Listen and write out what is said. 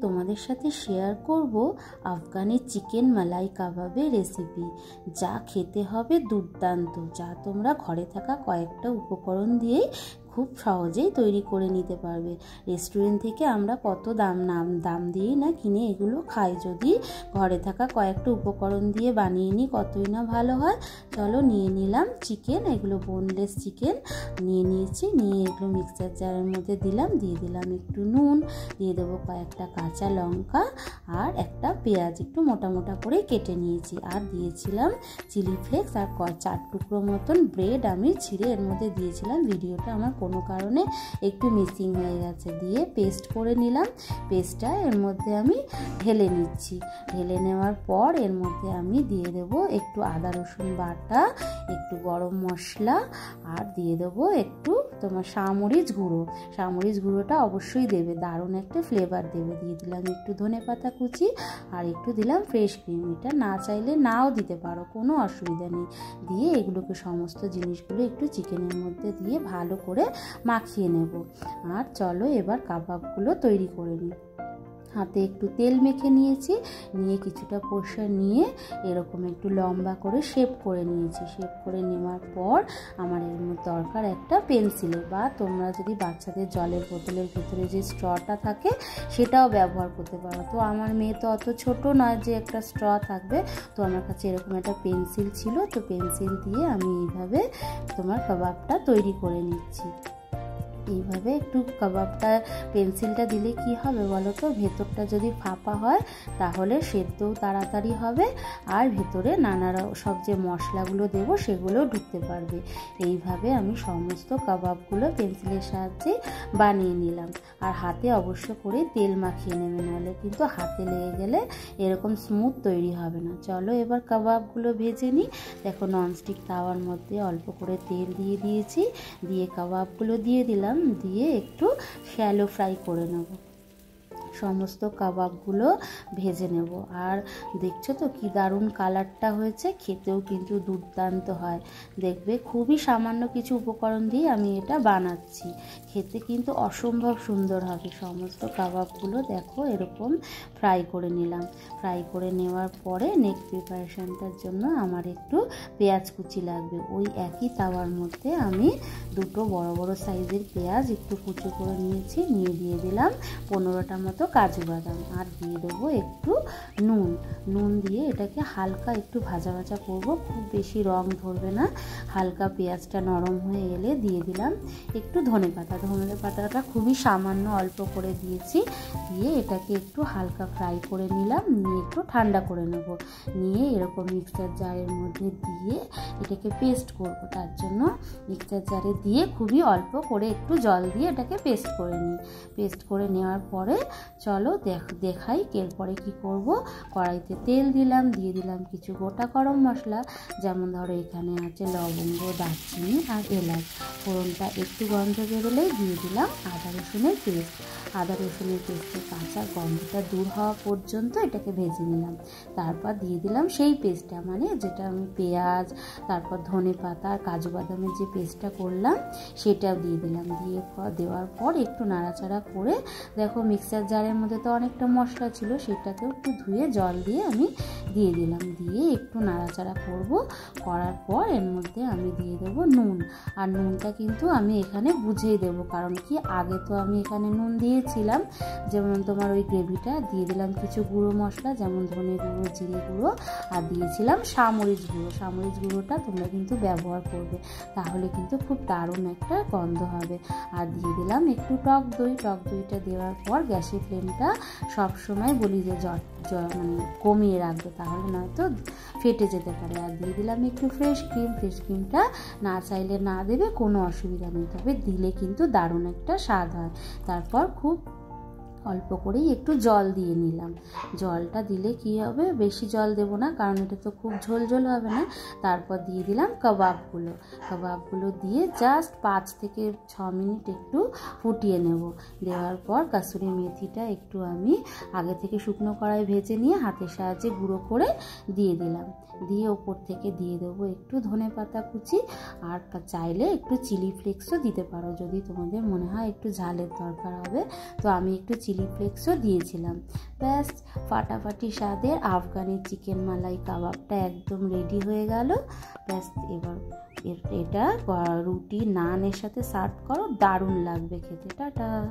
তোমাদের সাথে শেয়ার করব আফগানি চিকেন মালাই কাবাবের রেসিপি, যা খেতে হবে দুর্দান্ত, যা তোমরা ঘরে থাকা কয়েকটা উপকরণ দিয়েই খুব সহজেই তৈরি করে নিতে পারবে। রেস্টুরেন্ট থেকে আমরা কত দাম দিয়েই না কিনে এগুলো খাই, যদি ঘরে থাকা কয়েকটা উপকরণ দিয়ে বানিয়ে নিই কতই না ভালো হয়। চলো, নিয়ে নিলাম চিকেন, এগুলো বোনলেস চিকেন নিয়ে নিয়েছি। নিয়ে এগুলো মিক্সার জারের মধ্যে দিয়ে দিলাম একটু নুন, দিয়ে দেবো কয়েকটা কাঁচা লঙ্কা আর একটা পেঁয়াজ একটু মোটা মোটা করে কেটে নিয়েছি, আর দিয়েছিলাম চিলি ফ্লেক্স আর 4 টুকরো মতন ব্রেড আমি ছিঁড়ে এর মধ্যে দিয়েছিলাম। ভিডিওটা আমার কোনো কারণে একটু মিসিং হয়ে গেছে। দিয়ে পেস্ট করে নিলাম। পেস্টটা এর মধ্যে আমি ঢেলে নিচ্ছি। ঢেলে নেওয়ার পর এর মধ্যে আমি দিয়ে দেবো একটু আদা রসুন বাটা, একটু গরম মশলা, আর দিয়ে দেবো একটু তোমার শামরিচ গুঁড়োটা অবশ্যই দেবে, দারুণ একটা ফ্লেভার দেবে। দিয়ে দিলাম একটু ধনেপাতা কুচি আর একটু দিলাম ফ্রেশ ক্রিম। এটা না চাইলে নাও দিতে পারো, কোনো অসুবিধা নেই। দিয়ে এগুলোকে সমস্ত জিনিসগুলো একটু চিকেনের মধ্যে দিয়ে ভালো করে মাখিয়ে নেব। আর চলো এবার কাবাবগুলো তৈরি করে নিই। হাতে একটু তেল মেখে নিয়েছি, নিয়ে কিছুটা পোর্শন নিয়ে এরকম একটু লম্বা করে শেপ করে নিয়েছি। শেপ করে নেওয়ার পর আমার এর মধ্যে দরকার একটা পেন্সিলের, বা তোমরা যদি বাচ্চাদের জলের বোতলের ভিতরে যে স্ট্রটা থাকে সেটাও ব্যবহার করতে পারো। তো আমার মেয়ে তো অত ছোট নয় যে একটা স্ট্র থাকবে, তো আমার কাছে এরকম একটা পেন্সিল ছিল, তো পেন্সিল দিয়ে আমি এইভাবে তোমার কাবাবটা তৈরি করে নিচ্ছি। এইভাবে একটু কাবাবটা পেন্সিলটা দিলে কি হবে বলো তো, ভেতরটা যদি ফাঁপা হয় তাহলে সেদ্ধও তাড়াতাড়ি হবে, আর ভেতরে সব যে মশলাগুলো দেবো সেগুলো ঢুকতে পারবে। এইভাবে আমি সমস্ত কাবাবগুলো পেন্সিলের সাহায্যে বানিয়ে নিলাম। আর হাতে অবশ্য করে তেল মাখিয়ে নেবে, নাহলে কিন্তু হাতে লেগে গেলে এরকম স্মুথ তৈরি হবে না। চলো এবার কাবাবগুলো ভেজে নিই। দেখো, ননস্টিক তাওয়ার মধ্যে অল্প করে তেল দিয়ে দিয়েছি, দিয়ে কাবাবগুলো দিয়ে দিলাম, দিয়ে একটু শ্যালো ফ্রাই করে নেব। সমস্ত কাবাবগুলো ভেজে নেব। আর দেখছো তো কি দারুণ কালারটা হয়েছে, খেতেও কিন্তু দুর্দান্ত হয়। দেখবে খুবই সামান্য কিছু উপকরণ দিয়ে আমি এটা বানাচ্ছি, খেতে কিন্তু অসম্ভব সুন্দর হবে। সমস্ত কাবাবগুলো দেখো এরকম ফ্রাই করে নিলাম। ফ্রাই করে নেওয়ার পরে নেক্সট প্রিপারেশনটার জন্য আমার একটু পেঁয়াজ কুচি লাগবে। ওই একই তাওয়ার মধ্যে আমি দুটো বড় বড় সাইজের পেঁয়াজ একটু কুচি করে নিয়েছি, নিয়ে দিয়ে দিলাম 15টা মতো কাজু বাদাম, আর দিয়ে দেবো একটু নুন দিয়ে এটাকে হালকা একটু ভাজা ভাজা করব, খুব বেশি রং ধরবে না। হালকা পেঁয়াজটা নরম হয়ে এলে দিয়ে দিলাম একটু ধনেপাতাটা খুবই সামান্য অল্প করে দিয়েছি। দিয়ে এটাকে একটু হালকা ফ্রাই করে নিলাম, নিয়ে একটু ঠান্ডা করে নেব। নিয়ে এরকম মিক্সার জারের মধ্যে দিয়ে এটাকে পেস্ট করব। তার জন্য মিক্সার জারে দিয়ে খুবই অল্প করে একটু জল দিয়ে এটাকে পেস্ট করে নিই। পেস্ট করে নেওয়ার পরে চলো দেখাই এরপরে কি করব। কড়াইতে তেল দিলাম, দিয়ে দিলাম কিছু গোটা গরম মশলা, যেমন ধরো এখানে আছে লবঙ্গ, দারচিনি আর এলাচ। ফোড়নটা একটু গন্ধ বেরোলেই দিয়ে দিলাম আদা রসুনের পেস্টের কাঁচা গন্ধটা দূর হওয়া পর্যন্ত এটাকে ভেজে নিলাম। তারপর দিয়ে দিলাম সেই পেস্টটা, মানে যেটা আমি পেঁয়াজ, তারপর ধনেপাতা আর কাজু বাদামের যে পেস্টটা করলাম সেটাও দিয়ে দিলাম। দেওয়ার পর একটু নাড়াচাড়া করে দেখো মিক্সার জারের মধ্যে তো অনেকটা মশলা ছিল, সেটাকেও একটু ধুয়ে জল দিয়ে আমি দিয়ে দিলাম। দিয়ে একটু নাড়াচাড়া করার পর এর মধ্যে আমি দিয়ে দেবো নুন। আর নুনটা কিন্তু আমি এখানে বুঝেই দেবো, কারণ কি আগে তো আমি এখানে নুন দিয়েছিলাম। যেমন তোমার ওই গ্রেভিটা দিয়ে দিলাম কিছু গুঁড়ো মশলা, যেমন ধনে গুঁড়ো, জিরে গুঁড়ো, আর দিয়েছিলাম শামরিচ গুঁড়োটা তোমরা কিন্তু ব্যবহার করবে, তাহলে কিন্তু খুব দারুণ একটা গন্ধ হবে। আর দিয়ে দিলাম একটু টক দইটা দেওয়ার পর গ্যাসের ফ্লেমটা সবসময় বলি যে মানে কমিয়ে রাখবে, তাহলে নয়তো ফেটে যেতে পারে। আর দিয়ে দিলাম একটু ফ্রেশ ক্রিমটা না চাইলে না দেবে, কোনো অসুবিধা নেই, তবে দিলে কিন্তু দারুণ একটা স্বাদ হয়। তারপর খুব অল্প করেই একটু জল দিয়ে নিলাম। জলটা দিলে কি হবে, বেশি জল দেব না, কারণ এটা তো খুব ঝোল হবে না। তারপর দিয়ে দিলাম কাবাবগুলো দিয়ে জাস্ট 5 থেকে 6 মিনিট একটু ফুটিয়ে নেব। দেওয়ার পর কাসুরি মেথিটা একটু আমি আগে থেকে শুকনো কড়াই ভেজে নিয়ে হাতের সাহায্যে গুঁড়ো করে দিয়ে দিলাম। দিয়ে ওপর থেকে দিয়ে দেবো একটু ধনেপাতা কুচি, আর চাইলে একটু চিলি ফ্লেক্সও দিতে পারো যদি তোমাদের মনে হয় একটু ঝালের দরকার হবে। তো আমি একটু চিলি ফ্লেক্সও দিয়েছিলাম। ব্যাস, ফাটাফাটি স্বাদের আফগানি চিকেন মালাই কাবাবটা একদম রেডি হয়ে গেল। ব্যাস, এবার এটা রুটি নানের সাথে সার্ভ করো, দারুণ লাগবে খেতে। টাটা।